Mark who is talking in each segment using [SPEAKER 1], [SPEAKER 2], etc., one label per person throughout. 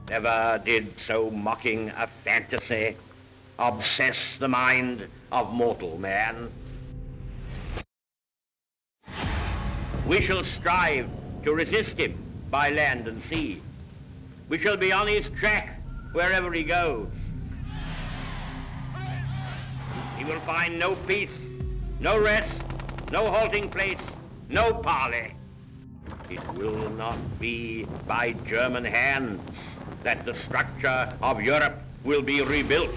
[SPEAKER 1] Never did so mocking a fantasy obsess the mind of mortal man. We shall strive to resist him by land and sea. We shall be on his track wherever he goes. He will find no peace, no rest, no halting place, no parley. It will not be by German hands that the structure of Europe will be rebuilt.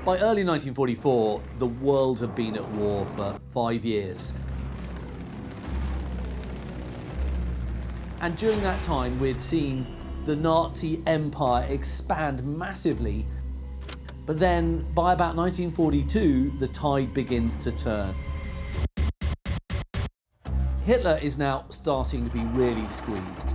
[SPEAKER 2] By early 1944, the world had been at war for 5 years. And during that time, we'd seen the Nazi empire expand massively. But then, by about 1942, the tide begins to turn. Hitler is now starting to be really squeezed.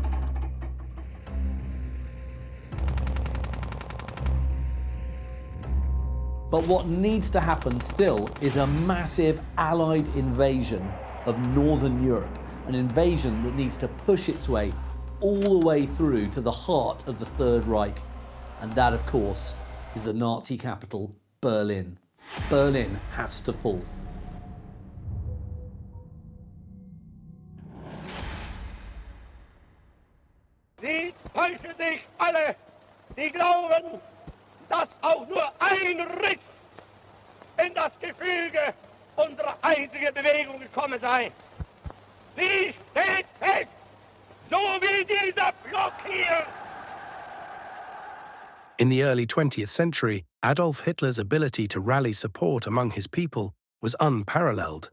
[SPEAKER 2] But what needs to happen still is a massive Allied invasion of Northern Europe, an invasion that needs to push its way all the way through to the heart of the Third Reich. And that, of course, is the Nazi capital, Berlin. Berlin has to fall.
[SPEAKER 3] Sie täuschen sich alle, die glauben, dass auch nur ein Riss in das Gefüge unserer einzigen Bewegung gekommen sei. Sie steht fest, so wie dieser Block hier.
[SPEAKER 4] In the early 20th century, Adolf Hitler's ability to rally support among his people was unparalleled,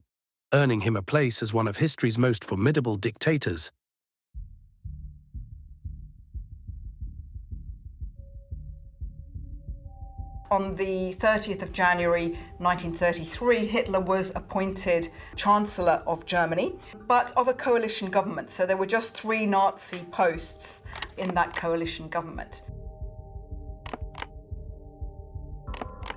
[SPEAKER 4] earning him a place as one of history's most formidable dictators.
[SPEAKER 5] On the 30th of January 1933, Hitler was appointed Chancellor of Germany, but of a coalition government. So there were just 3 Nazi posts in that coalition government.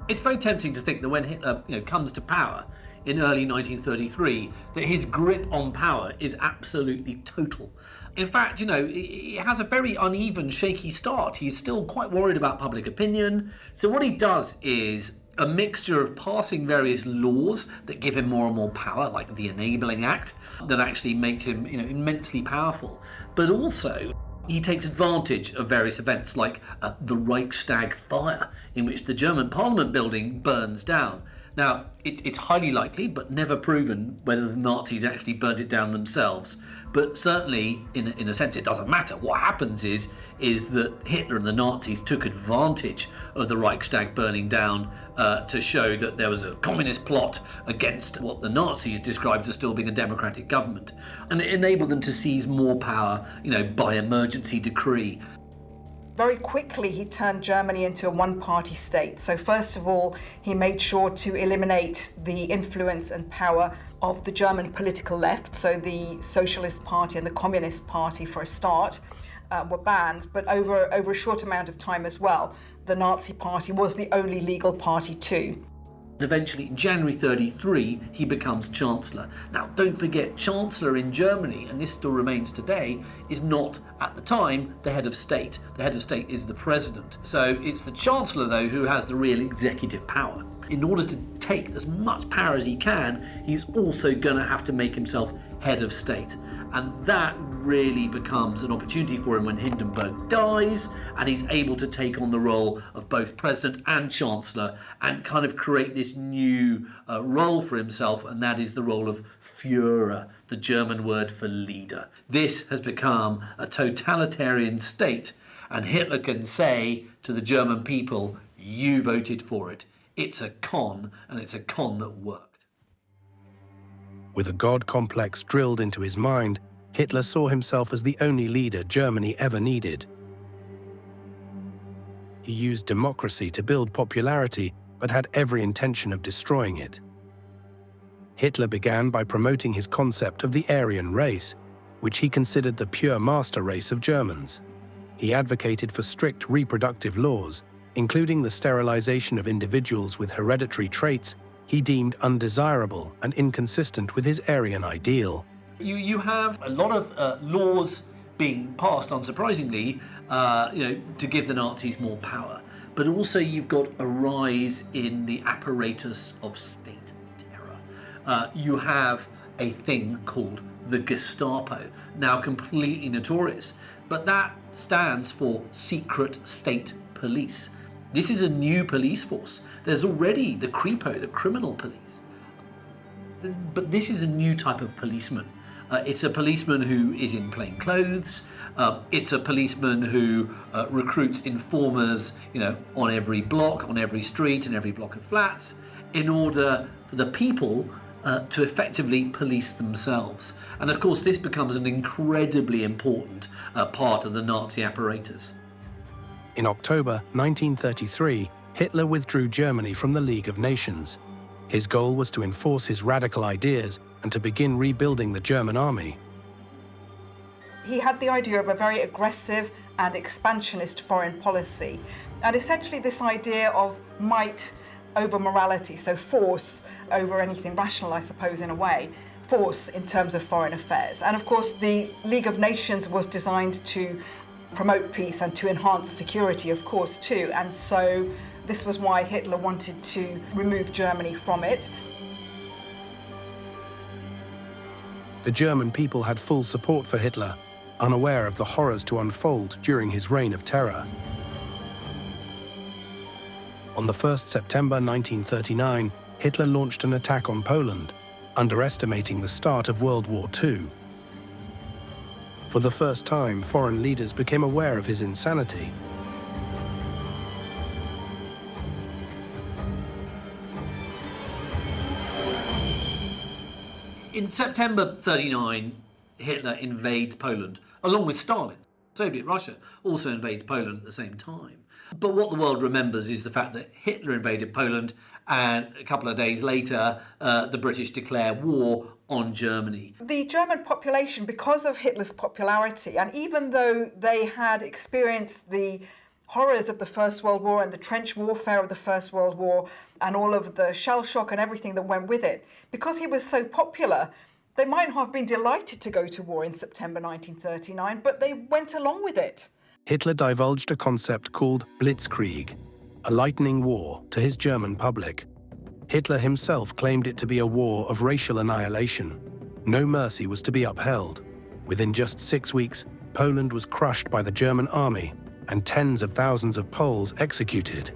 [SPEAKER 2] It's very tempting to think that when Hitler comes to power in early 1933, that his grip on power is absolutely total. In fact, he has a very uneven, shaky start. He's still quite worried about public opinion. So what he does is a mixture of passing various laws that give him more and more power, like the Enabling Act, that actually makes him immensely powerful. But also, he takes advantage of various events like the Reichstag fire, in which the German Parliament building burns down. Now, it's highly likely, but never proven, whether the Nazis actually burnt it down themselves. But certainly, in a sense, it doesn't matter. What happens is that Hitler and the Nazis took advantage of the Reichstag burning down to show that there was a communist plot against what the Nazis described as still being a democratic government. And it enabled them to seize more power, by emergency decree.
[SPEAKER 5] Very quickly, he turned Germany into a one-party state. So first of all, he made sure to eliminate the influence and power of the German political left. So the Socialist Party and the Communist Party, for a start, were banned. But over a short amount of time as well, the Nazi Party was the only legal party too.
[SPEAKER 2] Eventually, in January 1933, he becomes Chancellor. Now, don't forget, Chancellor in Germany, and this still remains today, is not, at the time, the head of state. The head of state is the president. So it's the Chancellor, though, who has the real executive power. In order to take as much power as he can, he's also going to have to make himself head of state. And that really becomes an opportunity for him when Hindenburg dies, and he's able to take on the role of both president and chancellor and kind of create this new role for himself, and that is the role of Führer, the German word for leader. This has become a totalitarian state, and Hitler can say to the German people, you voted for it. It's a con, and it's a con that worked.
[SPEAKER 4] With a God complex drilled into his mind, Hitler saw himself as the only leader Germany ever needed. He used democracy to build popularity, but had every intention of destroying it. Hitler began by promoting his concept of the Aryan race, which he considered the pure master race of Germans. He advocated for strict reproductive laws, including the sterilization of individuals with hereditary traits he deemed undesirable and inconsistent with his Aryan ideal.
[SPEAKER 2] You have a lot of laws being passed, unsurprisingly, to give the Nazis more power. But also you've got a rise in the apparatus of state terror. You have a thing called the Gestapo, now completely notorious, but that stands for Secret State Police. This is a new police force. There's already the Kripo, the criminal police. But this is a new type of policeman. It's a policeman who is in plain clothes. It's a policeman who recruits informers, on every block, on every street, and every block of flats, in order for the people to effectively police themselves. And of course, this becomes an incredibly important part of the Nazi apparatus.
[SPEAKER 4] In October 1933, Hitler withdrew Germany from the League of Nations. His goal was to enforce his radical ideas and to begin rebuilding the German army.
[SPEAKER 5] He had the idea of a very aggressive and expansionist foreign policy, and essentially this idea of might over morality, so force over anything rational, I suppose, in a way, force in terms of foreign affairs. And of course, the League of Nations was designed to promote peace and to enhance security, of course, too. And so this was why Hitler wanted to remove Germany from it.
[SPEAKER 4] The German people had full support for Hitler, unaware of the horrors to unfold during his reign of terror. On the 1st September 1939, Hitler launched an attack on Poland, underestimating the start of World War II. For the first time, foreign leaders became aware of his insanity.
[SPEAKER 2] In September 39, Hitler invades Poland, along with Stalin. Soviet Russia also invades Poland at the same time. But what the world remembers is the fact that Hitler invaded Poland, and a couple of days later, the British declare war on Germany.
[SPEAKER 5] The German population, because of Hitler's popularity, and even though they had experienced the horrors of the First World War and the trench warfare of the First World War and all of the shell shock and everything that went with it, because he was so popular, they might not have been delighted to go to war in September 1939, but they went along with it.
[SPEAKER 4] Hitler divulged a concept called Blitzkrieg, a lightning war, to his German public. Hitler himself claimed it to be a war of racial annihilation. No mercy was to be upheld. Within just 6 weeks, Poland was crushed by the German army and tens of thousands of Poles executed.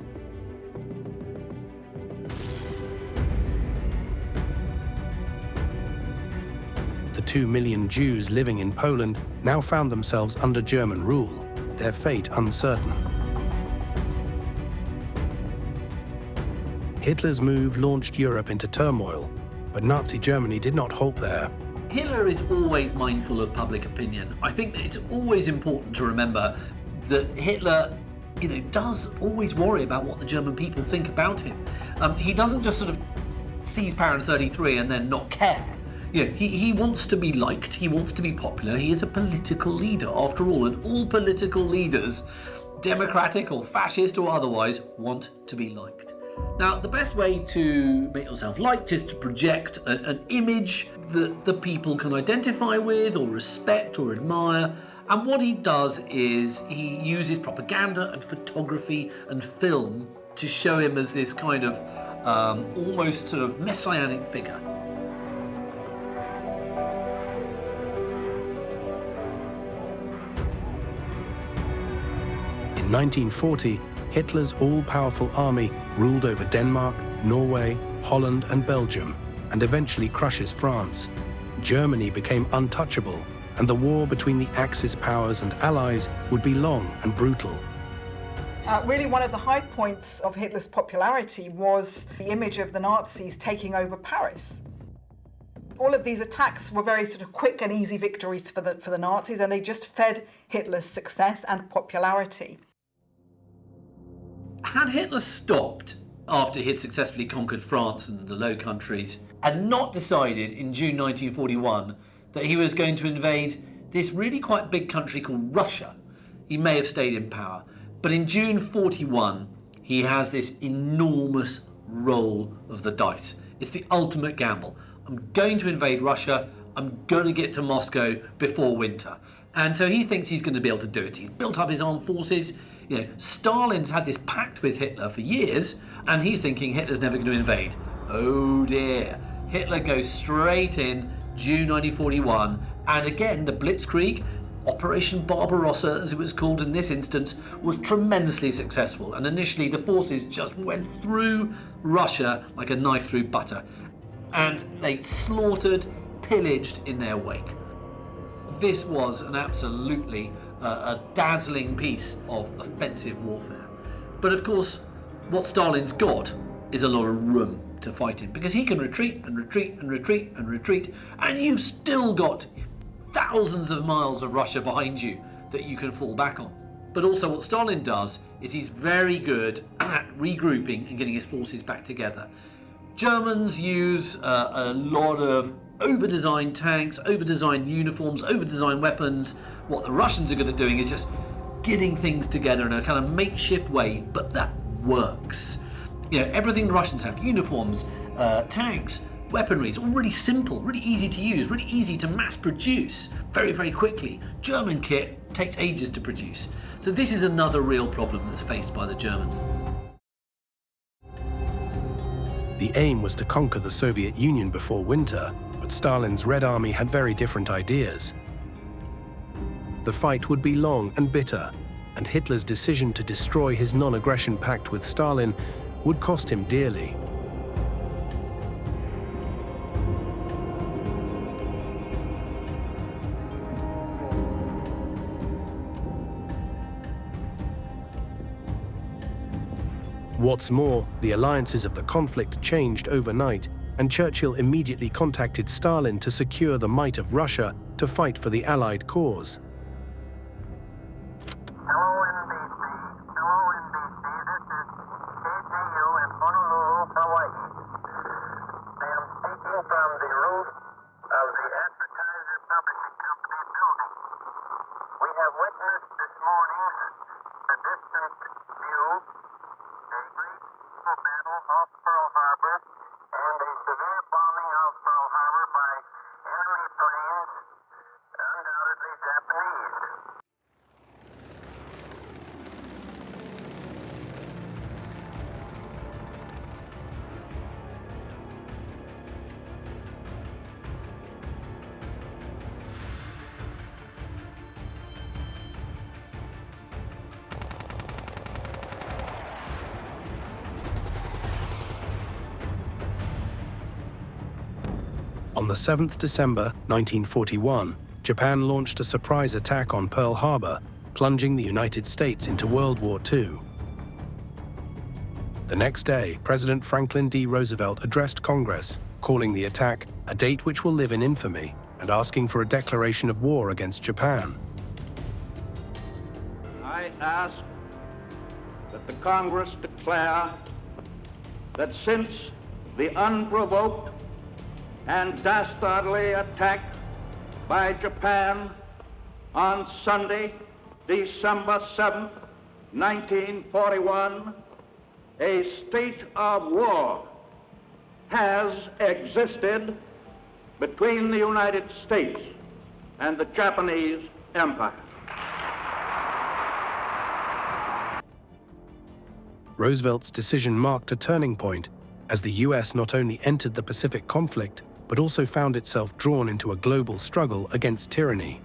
[SPEAKER 4] The 2 million Jews living in Poland now found themselves under German rule, their fate uncertain. Hitler's move launched Europe into turmoil, but Nazi Germany did not halt there.
[SPEAKER 2] Hitler is always mindful of public opinion. I think that it's always important to remember that Hitler, does always worry about what the German people think about him. He doesn't just sort of seize power in 33 and then not care. He wants to be liked, he wants to be popular, he is a political leader after all, and all political leaders, democratic or fascist or otherwise, want to be liked. Now, the best way to make yourself liked is to project an image that the people can identify with or respect or admire. And what he does is he uses propaganda and photography and film to show him as this kind of almost sort of messianic figure.
[SPEAKER 4] In 1940, Hitler's all-powerful army ruled over Denmark, Norway, Holland and Belgium, and eventually crushes France. Germany became untouchable, and the war between the Axis powers and allies would be long and brutal.
[SPEAKER 5] Really, one of the high points of Hitler's popularity was the image of the Nazis taking over Paris. All of these attacks were very sort of quick and easy victories for the Nazis, and they just fed Hitler's success and popularity.
[SPEAKER 2] Had Hitler stopped after he had successfully conquered France and the Low Countries and not decided in June 1941 that he was going to invade this really quite big country called Russia, he may have stayed in power. But in June 41, he has this enormous roll of the dice. It's the ultimate gamble. I'm going to invade Russia. I'm going to get to Moscow before winter. And so he thinks he's going to be able to do it. He's built up his armed forces. You know, Stalin's had this pact with Hitler for years, and he's thinking Hitler's never going to invade. Oh dear. Hitler goes straight in, June 1941, and again the Blitzkrieg, Operation Barbarossa as it was called in this instance, was tremendously successful, and initially the forces just went through Russia like a knife through butter, and they slaughtered, pillaged in their wake. This was an absolutely a dazzling piece of offensive warfare. But of course, what Stalin's got is a lot of room to fight in, because he can retreat and retreat and retreat and retreat, and you've still got thousands of miles of Russia behind you that you can fall back on. But also what Stalin does is he's very good at regrouping and getting his forces back together. Germans use a lot of over-designed tanks, over-designed uniforms, over-designed weapons. What the Russians are good at doing is just getting things together in a kind of makeshift way, but that works. You know, everything the Russians have, uniforms, tanks, weaponry, is all really simple, really easy to use, really easy to mass produce very, very quickly. German kit takes ages to produce. So this is another real problem that's faced by the Germans.
[SPEAKER 4] The aim was to conquer the Soviet Union before winter, but Stalin's Red Army had very different ideas. The fight would be long and bitter, and Hitler's decision to destroy his non-aggression pact with Stalin would cost him dearly. What's more, the alliances of the conflict changed overnight, and Churchill immediately contacted Stalin to secure the might of Russia to fight for the Allied cause.
[SPEAKER 6] Hello, NBC. Hello, NBC. This is KGU in Waterloo, Hawaii. I am speaking from the roof of the Advertiser Publishing Company building. We have witnessed this morning a distant view, a great battle off Pearl Harbor, and a severe bombing of Pearl Harbor by enemy planes, undoubtedly Japanese.
[SPEAKER 4] On the 7th December 1941, Japan launched a surprise attack on Pearl Harbor, plunging the United States into World War II. The next day, President Franklin D. Roosevelt addressed Congress, calling the attack a date which will live in infamy and asking for a declaration of war against Japan.
[SPEAKER 3] I ask that the Congress declare that since the unprovoked and dastardly attack by Japan on Sunday, December 7th, 1941, a state of war has existed between the United States and the Japanese Empire.
[SPEAKER 4] Roosevelt's decision marked a turning point, as the US not only entered the Pacific conflict, but also found itself drawn into a global struggle against tyranny.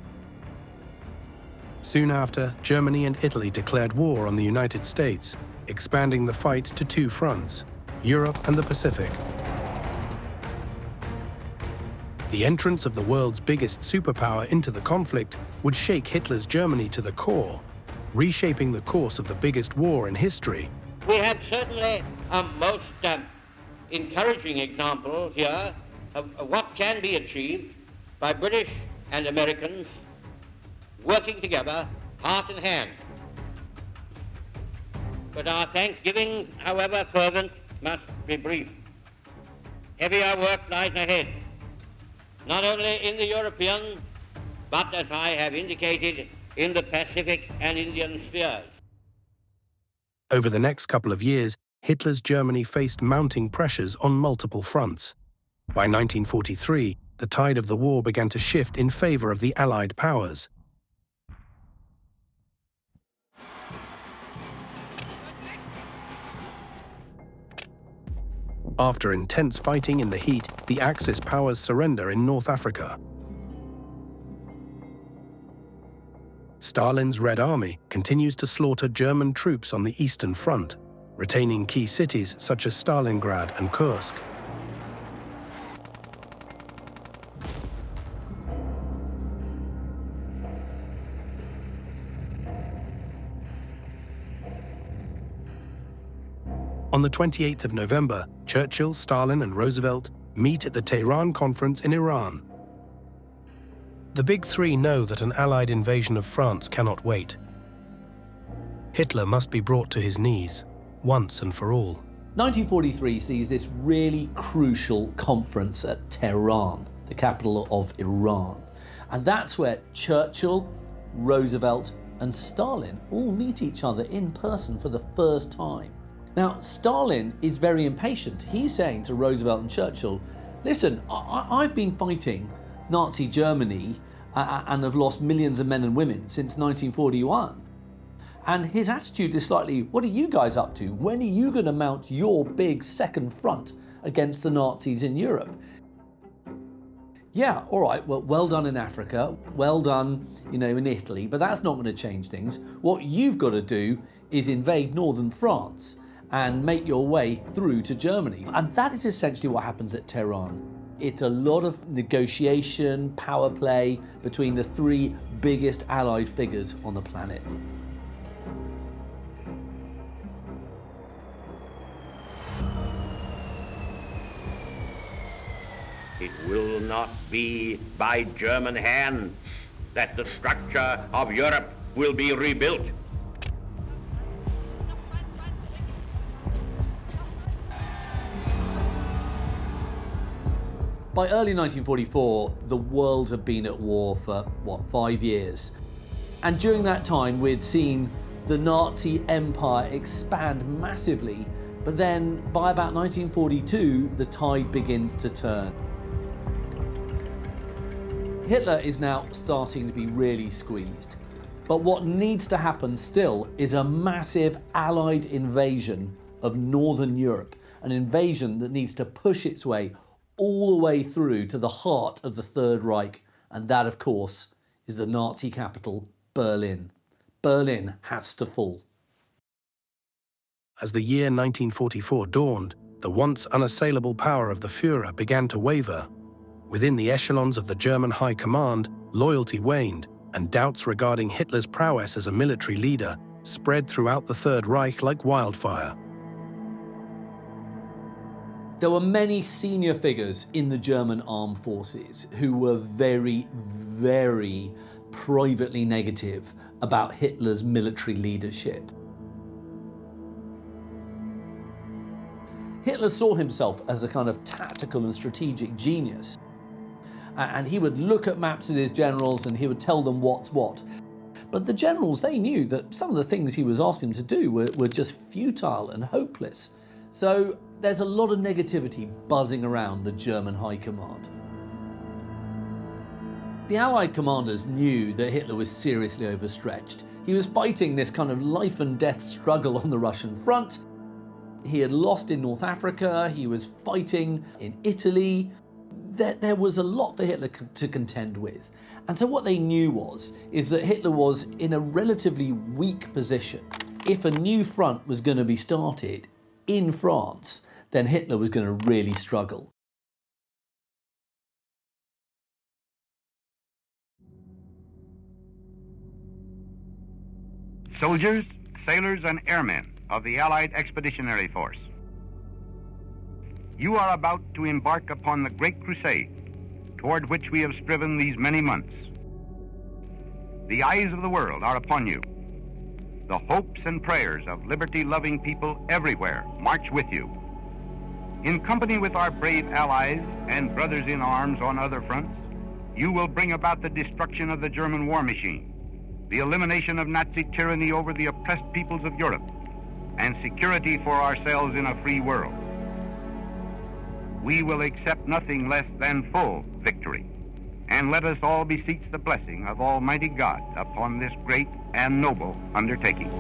[SPEAKER 4] Soon after, Germany and Italy declared war on the United States, expanding the fight to two fronts, Europe and the Pacific. The entrance of the world's biggest superpower into the conflict would shake Hitler's Germany to the core, reshaping the course of the biggest war in history.
[SPEAKER 1] We have certainly a most encouraging example here of what can be achieved by British and Americans working together, heart and hand. But our thanksgivings, however fervent, must be brief. Heavier work lies ahead, not only in the European, but as I have indicated, in the Pacific and Indian spheres.
[SPEAKER 4] Over the next couple of years, Hitler's Germany faced mounting pressures on multiple fronts. By 1943, the tide of the war began to shift in favor of the Allied powers. After intense fighting in the heat, the Axis powers surrender in North Africa. Stalin's Red Army continues to slaughter German troops on the Eastern Front, retaining key cities such as Stalingrad and Kursk. On the 28th of November, Churchill, Stalin and Roosevelt meet at the Tehran Conference in Iran. The Big Three know that an Allied invasion of France cannot wait. Hitler must be brought to his knees, once and for all.
[SPEAKER 2] 1943 sees this really crucial conference at Tehran, the capital of Iran. And that's where Churchill, Roosevelt and Stalin all meet each other in person for the first time. Now, Stalin is very impatient. He's saying to Roosevelt and Churchill, listen, I've been fighting Nazi Germany and have lost millions of men and women since 1941. And his attitude is slightly, what are you guys up to? When are you going to mount your big second front against the Nazis in Europe? Yeah, all right, well done in Africa, well done, in Italy, but that's not going to change things. What you've got to do is invade northern France and make your way through to Germany. And that is essentially what happens at Tehran. It's a lot of negotiation, power play between the three biggest Allied figures on the planet.
[SPEAKER 1] It will not be by German hands that the structure of Europe will be rebuilt.
[SPEAKER 2] By early 1944, the world had been at war for, 5 years? And during that time, we'd seen the Nazi empire expand massively, but then by about 1942, the tide begins to turn. Hitler is now starting to be really squeezed. But what needs to happen still is a massive Allied invasion of Northern Europe, an invasion that needs to push its way all the way through to the heart of the Third Reich, and that, of course, is the Nazi capital, Berlin. Berlin has to fall.
[SPEAKER 4] As the year 1944 dawned, the once unassailable power of the Führer began to waver. Within the echelons of the German High Command, loyalty waned, and doubts regarding Hitler's prowess as a military leader spread throughout the Third Reich like wildfire.
[SPEAKER 2] There were many senior figures in the German armed forces who were very, very privately negative about Hitler's military leadership. Hitler saw himself as a kind of tactical and strategic genius. And he would look at maps of his generals and he would tell them what's what. But the generals, they knew that some of the things he was asking them to do were just futile and hopeless. So there's a lot of negativity buzzing around the German High Command. The Allied commanders knew that Hitler was seriously overstretched. He was fighting this kind of life and death struggle on the Russian front. He had lost in North Africa, he was fighting in Italy. There was a lot for Hitler to contend with. And so what they knew is that Hitler was in a relatively weak position. If a new front was going to be started in France, then Hitler was going to really struggle.
[SPEAKER 7] Soldiers, sailors, and airmen of the Allied Expeditionary Force, you are about to embark upon the great crusade toward which we have striven these many months. The eyes of the world are upon you. The hopes and prayers of liberty-loving people everywhere march with you. In company with our brave allies and brothers in arms on other fronts, you will bring about the destruction of the German war machine, the elimination of Nazi tyranny over the oppressed peoples of Europe, and security for ourselves in a free world. We will accept nothing less than full victory. And let us all beseech the blessing of Almighty God upon this great and noble undertaking.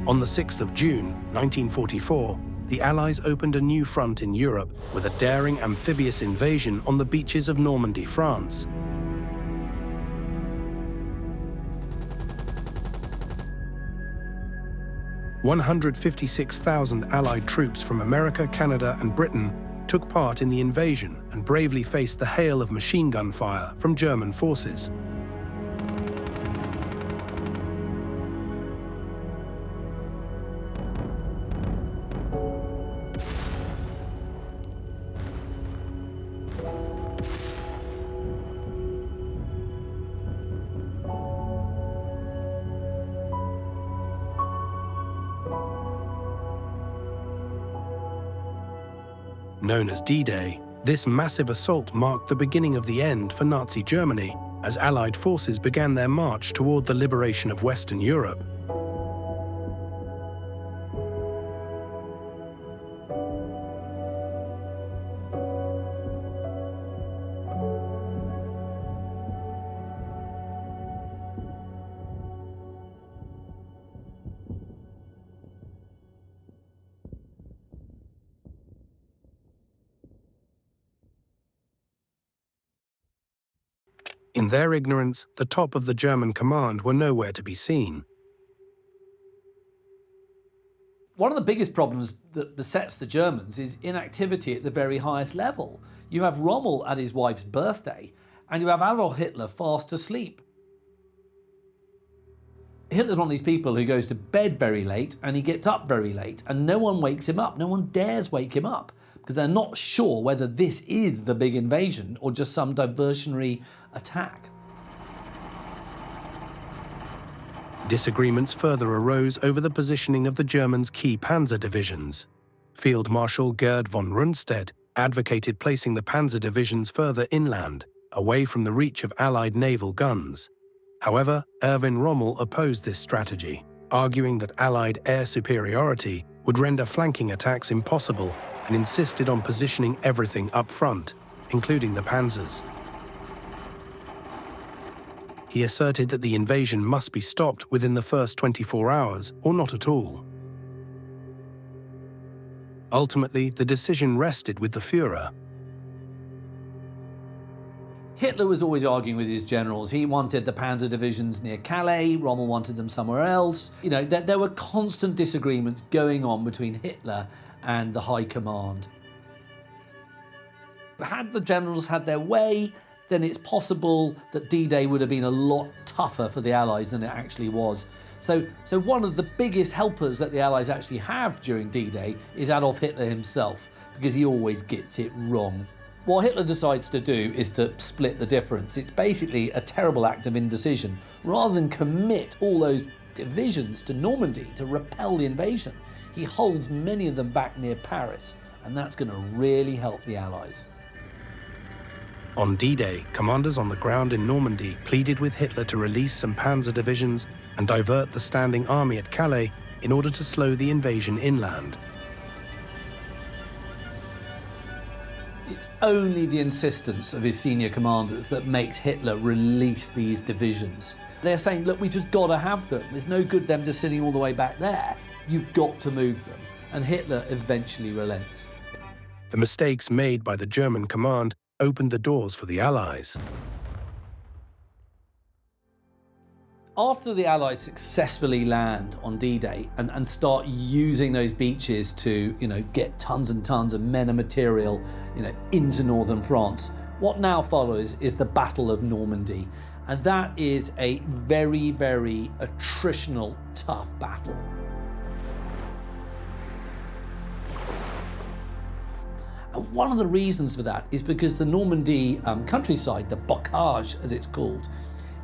[SPEAKER 4] On the 6th of June, 1944, the Allies opened a new front in Europe with a daring amphibious invasion on the beaches of Normandy, France. "156,000 Allied troops from America, Canada, and Britain took part in the invasion and bravely faced the hail of machine gun fire from German forces. Known as D-Day, this massive assault marked the beginning of the end for Nazi Germany as Allied forces began their march toward the liberation of Western Europe. In their ignorance, the top of the German command were nowhere to be seen.
[SPEAKER 2] One of the biggest problems that besets the Germans is inactivity at the very highest level. You have Rommel at his wife's birthday, and you have Adolf Hitler fast asleep. Hitler's one of these people who goes to bed very late and he gets up very late, and no one wakes him up. No one dares wake him up because they're not sure whether this is the big invasion or just some diversionary attack.
[SPEAKER 4] Disagreements further arose over the positioning of the Germans' key panzer divisions. Field Marshal Gerd von Rundstedt advocated placing the panzer divisions further inland, away from the reach of Allied naval guns. However, Erwin Rommel opposed this strategy, arguing that Allied air superiority would render flanking attacks impossible, and insisted on positioning everything up front, including the panzers. He asserted that the invasion must be stopped within the first 24 hours, or not at all. Ultimately, the decision rested with the Führer.
[SPEAKER 2] Hitler was always arguing with his generals. He wanted the panzer divisions near Calais, Rommel wanted them somewhere else. You know, there were constant disagreements going on between Hitler and the high command. Had the generals had their way, then it's possible that D-Day would have been a lot tougher for the Allies than it actually was. So one of the biggest helpers that the Allies actually have during D-Day is Adolf Hitler himself, because he always gets it wrong. What Hitler decides to do is to split the difference. It's basically a terrible act of indecision. Rather than commit all those divisions to Normandy to repel the invasion, he holds many of them back near Paris, and that's going to really help the Allies.
[SPEAKER 4] On D-Day, commanders on the ground in Normandy pleaded with Hitler to release some panzer divisions and divert the standing army at Calais in order to slow the invasion inland.
[SPEAKER 2] It's only the insistence of his senior commanders that makes Hitler release these divisions. They're saying, look, we've just got to have them. There's no good them just sitting all the way back there. You've got to move them. And Hitler eventually relents.
[SPEAKER 4] The mistakes made by the German command opened the doors for the Allies.
[SPEAKER 2] After the Allies successfully land on D-Day and start using those beaches to, get tons and tons of men and material, into northern France, what now follows is the Battle of Normandy. And that is a very, very attritional, tough battle. And one of the reasons for that is because the Normandy countryside, the bocage as it's called,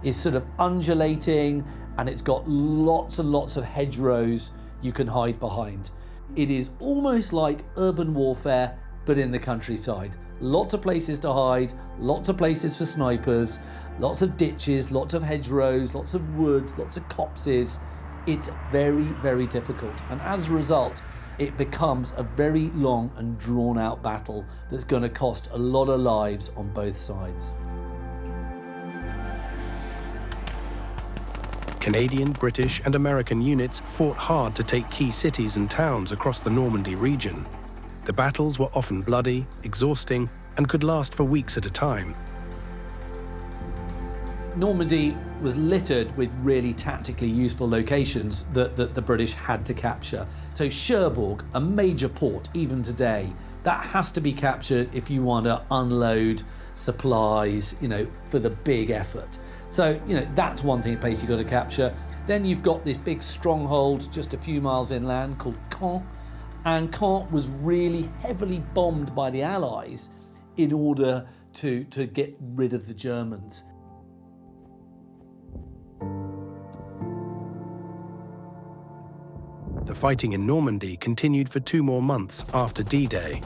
[SPEAKER 2] is sort of undulating, and it's got lots and lots of hedgerows you can hide behind. It is almost like urban warfare, but in the countryside. Lots of places to hide, lots of places for snipers, lots of ditches, lots of hedgerows, lots of woods, lots of copses. It's very, very difficult. And as a result, it becomes a very long and drawn out battle that's going to cost a lot of lives on both sides.
[SPEAKER 4] Canadian, British, and American units fought hard to take key cities and towns across the Normandy region. The battles were often bloody, exhausting, and could last for weeks at a time.
[SPEAKER 2] Normandy was littered with really tactically useful locations that the British had to capture. So Cherbourg, a major port even today, that has to be captured if you want to unload supplies, for the big effort. So, that's one thing, place you've got to capture. Then you've got this big stronghold just a few miles inland called Caen. And Caen was really heavily bombed by the Allies in order to get rid of the Germans.
[SPEAKER 4] The fighting in Normandy continued for 2 more months after D-Day.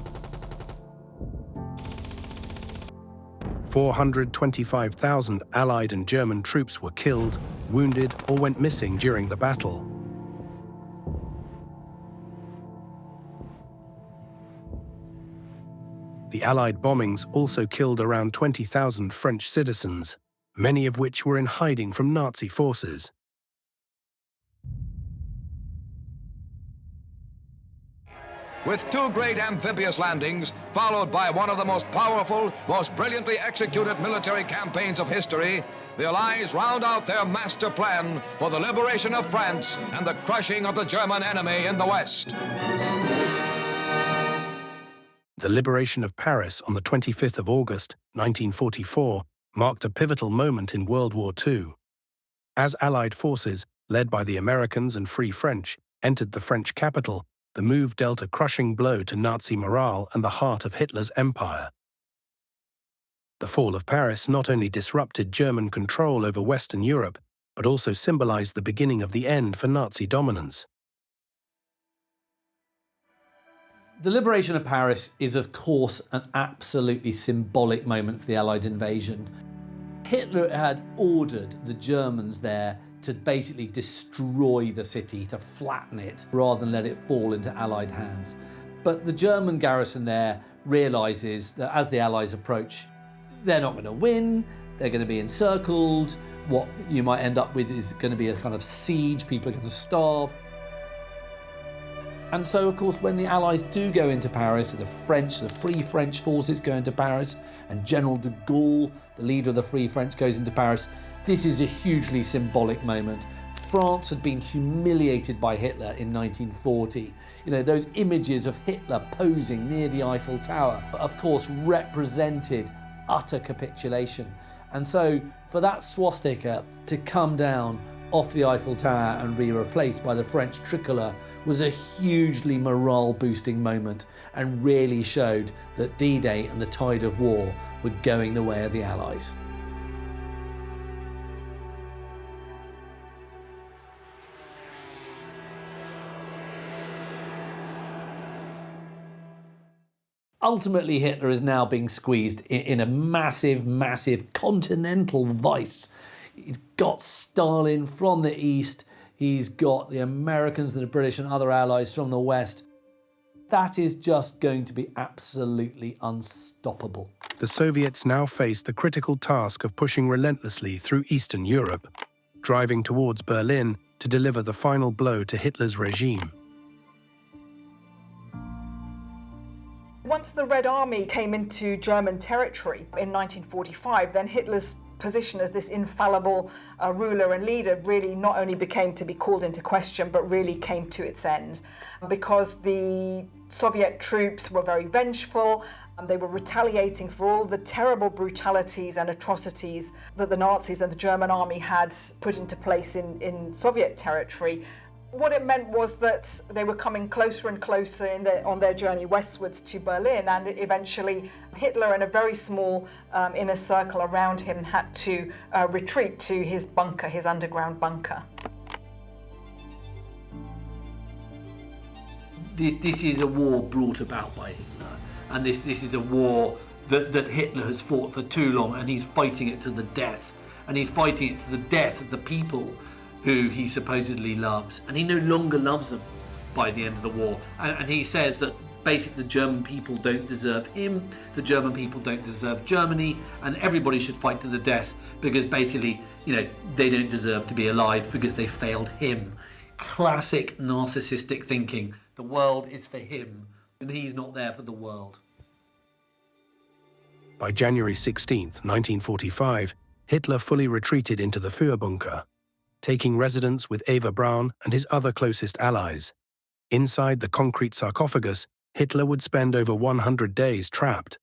[SPEAKER 4] 425,000 Allied and German troops were killed, wounded, or went missing during the battle. The Allied bombings also killed around 20,000 French citizens, many of which were in hiding from Nazi forces.
[SPEAKER 8] With 2 great amphibious landings, followed by one of the most powerful, most brilliantly executed military campaigns of history, the Allies round out their master plan for the liberation of France and the crushing of the German enemy in the West.
[SPEAKER 4] The liberation of Paris on the 25th of August, 1944, marked a pivotal moment in World War II. As Allied forces, led by the Americans and Free French, entered the French capital, the move dealt a crushing blow to Nazi morale and the heart of Hitler's empire. The fall of Paris not only disrupted German control over Western Europe, but also symbolized the beginning of the end for Nazi dominance.
[SPEAKER 2] The liberation of Paris is, of course, an absolutely symbolic moment for the Allied invasion. Hitler had ordered the Germans there to basically destroy the city, to flatten it, rather than let it fall into Allied hands. But the German garrison there realizes that as the Allies approach, they're not going to win, they're going to be encircled, what you might end up with is going to be a kind of siege, people are going to starve. And so, of course, when the Allies do go into Paris, the Free French forces go into Paris, and General de Gaulle, the leader of the Free French, goes into Paris, this is a hugely symbolic moment. France had been humiliated by Hitler in 1940. Those images of Hitler posing near the Eiffel Tower, of course, represented utter capitulation. And so, for that swastika to come down off the Eiffel Tower and be replaced by the French tricolour was a hugely morale-boosting moment and really showed that D-Day and the tide of war were going the way of the Allies. Ultimately, Hitler is now being squeezed in a massive, massive continental vise. He's got Stalin from the east, he's got the Americans and the British and other allies from the west. That is just going to be absolutely unstoppable.
[SPEAKER 4] The Soviets now faced the critical task of pushing relentlessly through Eastern Europe, driving towards Berlin to deliver the final blow to Hitler's regime.
[SPEAKER 5] Once the Red Army came into German territory in 1945, then Hitler's position as this infallible ruler and leader really not only became to be called into question, but really came to its end, because the Soviet troops were very vengeful. They were retaliating for all the terrible brutalities and atrocities that the Nazis and the German army had put into place in Soviet territory. What it meant was that they were coming closer and closer on their journey westwards to Berlin, and eventually Hitler and a very small inner circle around him had to retreat to his bunker, his underground bunker.
[SPEAKER 2] This is a war brought about by Hitler, and this is a war that Hitler has fought for too long, and he's fighting it to the death, and he's fighting it to the death of the people who he supposedly loves, and he no longer loves them by the end of the war. And he says that basically the German people don't deserve him, the German people don't deserve Germany, and everybody should fight to the death because basically, they don't deserve to be alive because they failed him. Classic narcissistic thinking. The world is for him, and he's not there for the world.
[SPEAKER 4] By January 16th, 1945, Hitler fully retreated into the Führerbunker, taking residence with Eva Braun and his other closest allies. Inside the concrete sarcophagus, Hitler would spend over 100 days trapped,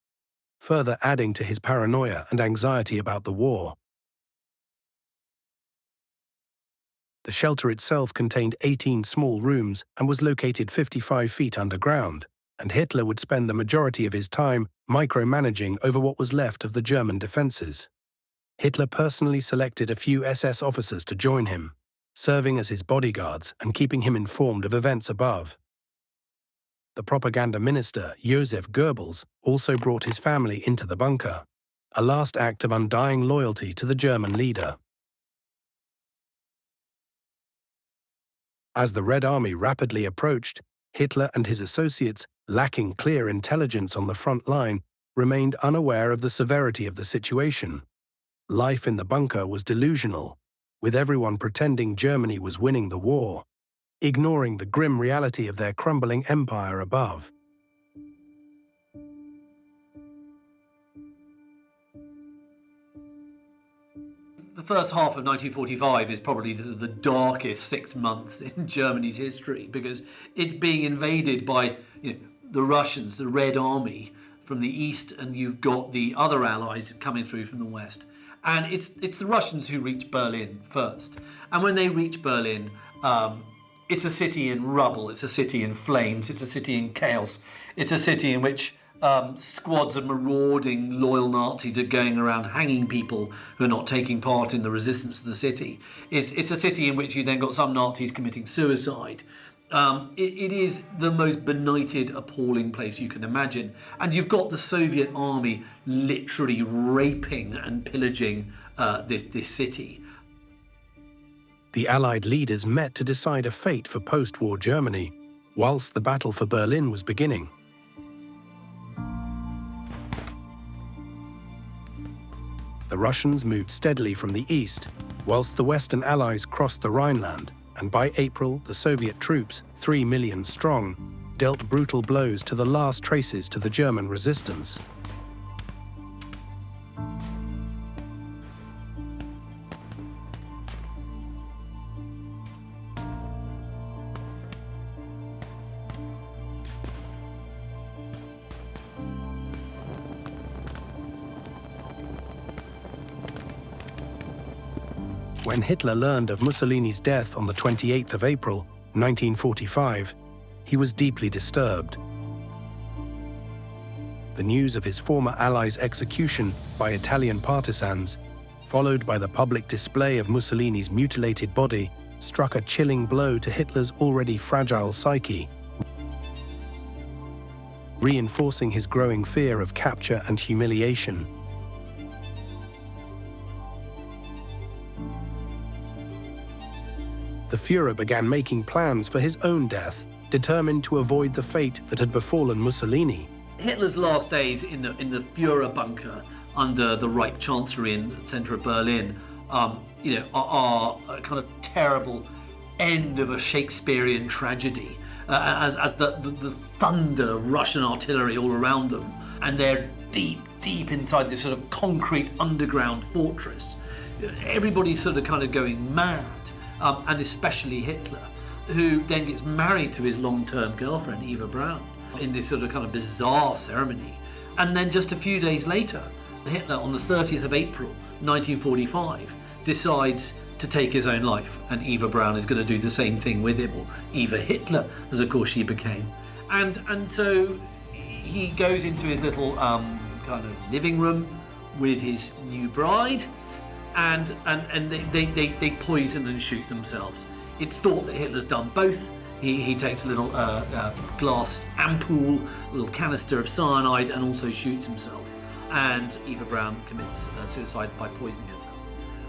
[SPEAKER 4] further adding to his paranoia and anxiety about the war. The shelter itself contained 18 small rooms and was located 55 feet underground, and Hitler would spend the majority of his time micromanaging over what was left of the German defenses. Hitler personally selected a few SS officers to join him, serving as his bodyguards and keeping him informed of events above. The propaganda minister, Josef Goebbels, also brought his family into the bunker, a last act of undying loyalty to the German leader. As the Red Army rapidly approached, Hitler and his associates, lacking clear intelligence on the front line, remained unaware of the severity of the situation. Life in the bunker was delusional, with everyone pretending Germany was winning the war, ignoring the grim reality of their crumbling empire above.
[SPEAKER 2] The first half of 1945 is probably the darkest 6 months in Germany's history because it's being invaded by the Russians, the Red Army from the east, and you've got the other allies coming through from the west. And it's the Russians who reach Berlin first. And when they reach Berlin, it's a city in rubble, it's a city in flames, it's a city in chaos, it's a city in which squads of marauding loyal Nazis are going around hanging people who are not taking part in the resistance to the city. It's a city in which you then got some Nazis committing suicide. It is the most benighted, appalling place you can imagine. And you've got the Soviet army literally raping and pillaging this city.
[SPEAKER 4] The Allied leaders met to decide a fate for post-war Germany, whilst the battle for Berlin was beginning. The Russians moved steadily from the east, whilst the Western Allies crossed the Rhineland, and by April, the Soviet troops, 3 million strong, dealt brutal blows to the last traces to the German resistance. When Hitler learned of Mussolini's death on the 28th of April, 1945, he was deeply disturbed. The news of his former ally's execution by Italian partisans, followed by the public display of Mussolini's mutilated body, struck a chilling blow to Hitler's already fragile psyche, reinforcing his growing fear of capture and humiliation. The Führer began making plans for his own death, determined to avoid the fate that had befallen Mussolini.
[SPEAKER 2] Hitler's last days in the Führer bunker under the Reich Chancellery in the centre of Berlin, are a kind of terrible end of a Shakespearean tragedy, as the thunder of Russian artillery all around them, and they're deep inside this sort of concrete underground fortress. Everybody's sort of kind of going mad. And especially Hitler, who then gets married to his long-term girlfriend, Eva Braun, in this sort of kind of bizarre ceremony. And then just a few days later, Hitler, on the 30th of April, 1945, decides to take his own life, and Eva Braun is going to do the same thing with him, or Eva Hitler, as of course she became. And so he goes into his little kind of living room with his new bride, and they poison and shoot themselves. It's thought that Hitler's done both. He takes a little glass ampoule, a little canister of cyanide, and also shoots himself. And Eva Braun commits suicide by poisoning herself.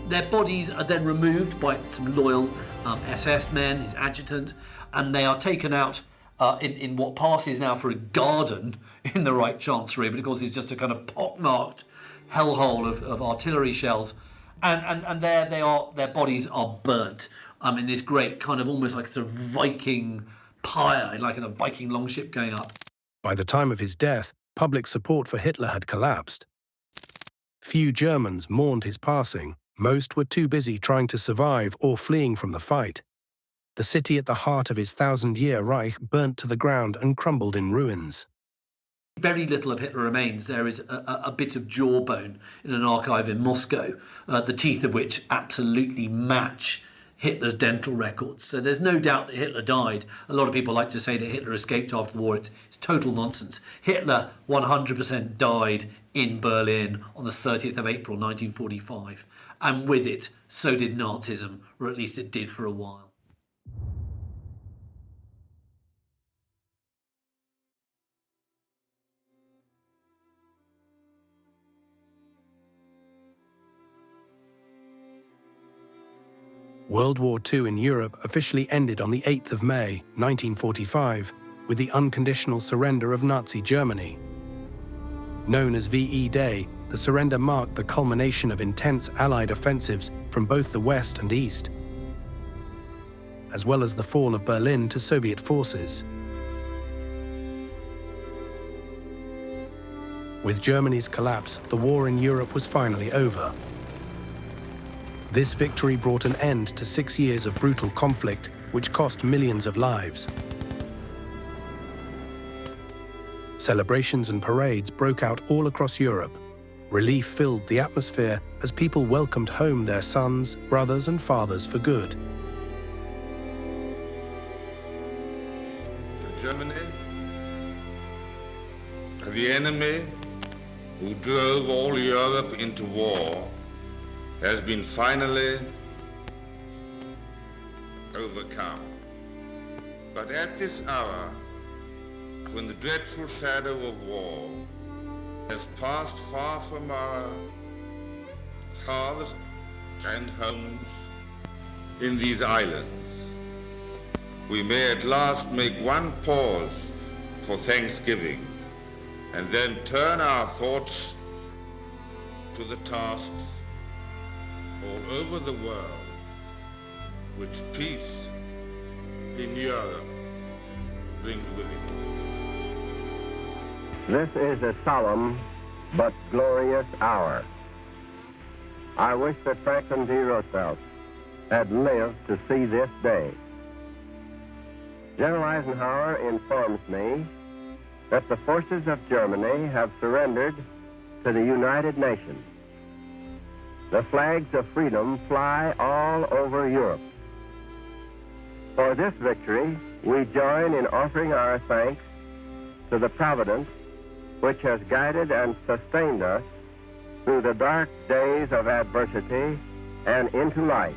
[SPEAKER 2] Their bodies are then removed by some loyal SS men, his adjutant, and they are taken out in what passes now for a garden in the right chancellery, but of course it's just a kind of pockmarked hellhole of artillery shells. And there they are, their bodies are burnt in this great kind of almost like a sort of Viking pyre, like a Viking longship going up.
[SPEAKER 4] By the time of his death, public support for Hitler had collapsed. Few Germans mourned his passing. Most were too busy trying to survive or fleeing from the fight. The city at the heart of his 1,000-year Reich burnt to the ground and crumbled in ruins.
[SPEAKER 2] Very little of Hitler remains. There is a bit of jawbone in an archive in Moscow, the teeth of which absolutely match Hitler's dental records. So there's no doubt that Hitler died. A lot of people like to say that Hitler escaped after the war. It's total nonsense. Hitler 100% died in Berlin on the 30th of April 1945. And with it, so did Nazism, or at least it did for a while.
[SPEAKER 4] World War II in Europe officially ended on the 8th of May, 1945, with the unconditional surrender of Nazi Germany. Known as VE Day, the surrender marked the culmination of intense Allied offensives from both the West and East, as well as the fall of Berlin to Soviet forces. With Germany's collapse, the war in Europe was finally over. This victory brought an end to 6 years of brutal conflict, which cost millions of lives. Celebrations and parades broke out all across Europe. Relief filled the atmosphere as people welcomed home their sons, brothers, and fathers for good.
[SPEAKER 9] Germany, the enemy who drove all Europe into war, has been finally overcome. But at this hour, when the dreadful shadow of war has passed far from our hearths and homes in these islands, we may at last make one pause for Thanksgiving and then turn our thoughts to the tasks all over the world which peace in Europe brings with it.
[SPEAKER 6] This is a solemn but glorious hour. I wish that Franklin D. Roosevelt had lived to see this day. General Eisenhower informs me that the forces of Germany have surrendered to the United Nations. The flags of freedom fly all over Europe. For this victory, we join in offering our thanks to the Providence which has guided and sustained us through the dark days of adversity and into light.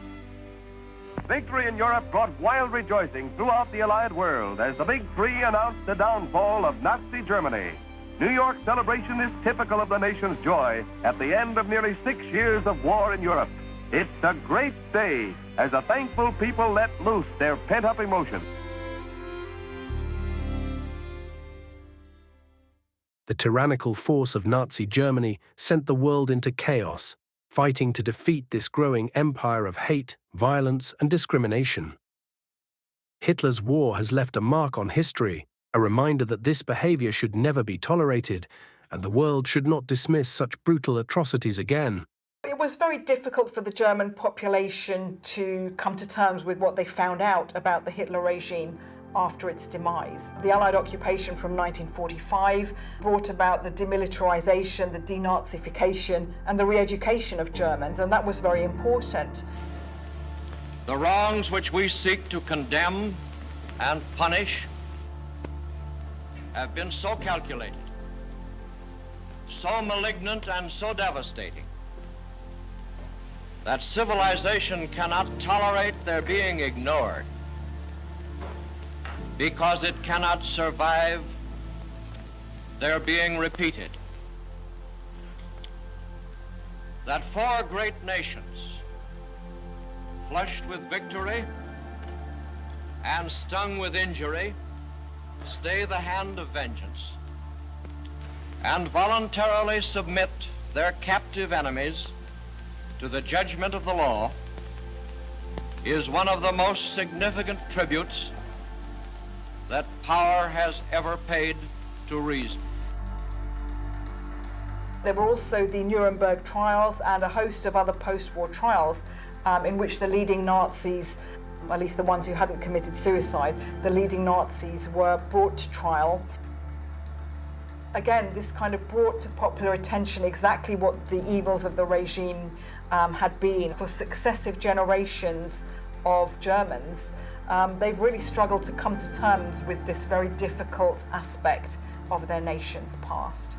[SPEAKER 10] Victory in Europe brought wild rejoicing throughout the Allied world as the Big Three announced the downfall of Nazi Germany. New York's celebration is typical of the nation's joy at the end of nearly 6 years of war in Europe. It's a great day as a thankful people let loose their pent-up emotions.
[SPEAKER 4] The tyrannical force of Nazi Germany sent the world into chaos, fighting to defeat this growing empire of hate, violence, and discrimination. Hitler's war has left a mark on history, a reminder that this behavior should never be tolerated, and the world should not dismiss such brutal atrocities again.
[SPEAKER 5] It was very difficult for the German population to come to terms with what they found out about the Hitler regime after its demise. The Allied occupation from 1945 brought about the demilitarization, the denazification, and the re-education of Germans, and that was very important.
[SPEAKER 11] The wrongs which we seek to condemn and punish have been so calculated, so malignant, and so devastating that civilization cannot tolerate their being ignored, because it cannot survive their being repeated. That four great nations, flushed with victory and stung with injury, stay the hand of vengeance and voluntarily submit their captive enemies to the judgment of the law is one of the most significant tributes that power has ever paid to reason.
[SPEAKER 5] There were also the Nuremberg trials and a host of other post-war trials in which the leading Nazis, at least the ones who hadn't committed suicide, the leading Nazis were brought to trial. Again, this kind of brought to popular attention exactly what the evils of the regime had been. For successive generations of Germans, they've really struggled to come to terms with this very difficult aspect of their nation's past.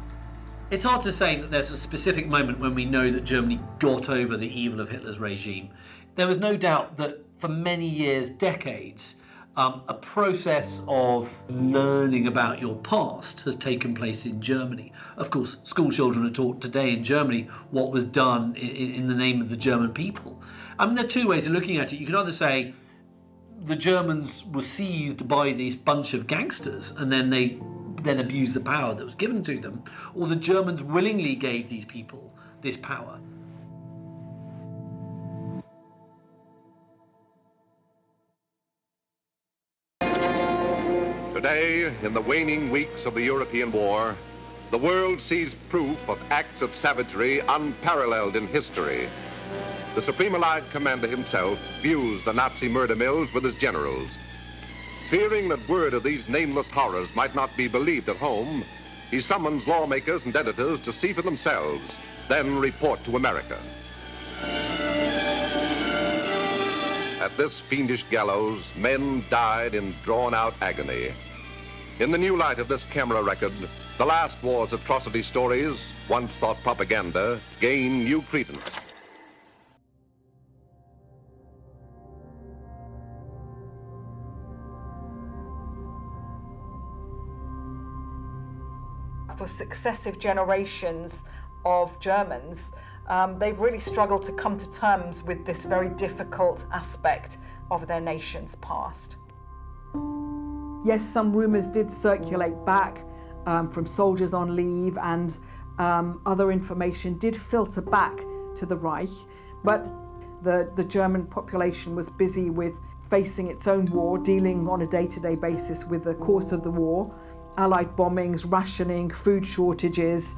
[SPEAKER 2] It's hard to say that there's a specific moment when we know that Germany got over the evil of Hitler's regime. There was no doubt that for many years, decades, a process of learning about your past has taken place in Germany. Of course, school children are taught today in Germany what was done in the name of the German people. I mean, there are two ways of looking at it. You can either say the Germans were seized by this bunch of gangsters and then they abused the power that was given to them, or the Germans willingly gave these people this power.
[SPEAKER 12] Today, in the waning weeks of the European war, the world sees proof of acts of savagery unparalleled in history. The Supreme Allied Commander himself views the Nazi murder mills with his generals. Fearing that word of these nameless horrors might not be believed at home, he summons lawmakers and editors to see for themselves, then report to America. At this fiendish gallows, men died in drawn-out agony. In the new light of this camera record, the last war's atrocity stories, once thought propaganda, gain new credence.
[SPEAKER 5] For successive generations of Germans, they've really struggled to come to terms with this very difficult aspect of their nation's past. Yes, some rumours did circulate back from soldiers on leave, and other information did filter back to the Reich, but the German population was busy with facing its own war, dealing on a day-to-day basis with the course of the war, Allied bombings, rationing, food shortages.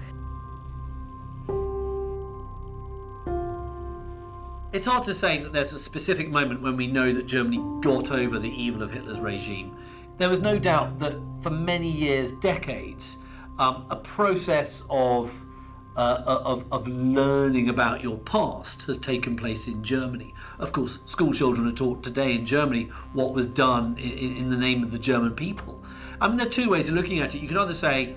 [SPEAKER 2] It's hard to say that there's a specific moment when we know that Germany got over the evil of Hitler's regime. There was no doubt that for many years, decades, a process of learning about your past has taken place in Germany. Of course, school children are taught today in Germany what was done in the name of the German people. I mean, there are two ways of looking at it. You can either say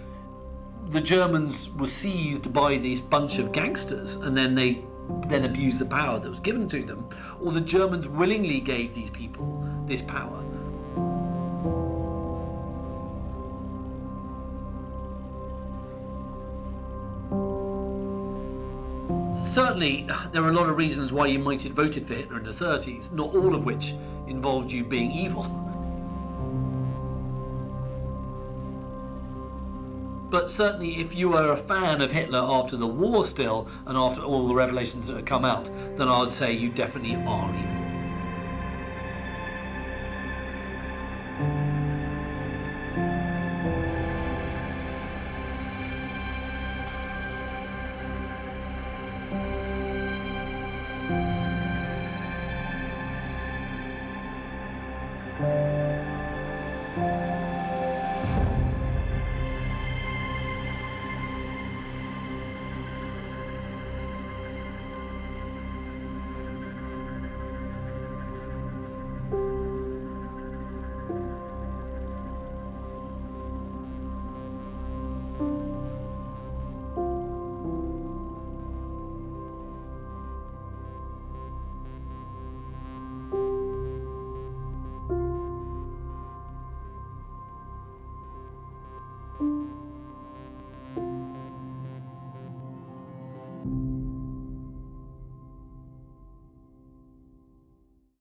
[SPEAKER 2] the Germans were seized by this bunch of gangsters and then they abused the power that was given to them, or the Germans willingly gave these people this power. Certainly, there are a lot of reasons why you might have voted for Hitler in the 30s, not all of which involved you being evil. But certainly, if you were a fan of Hitler after the war still, and after all the revelations that had come out, then I would say you definitely are evil.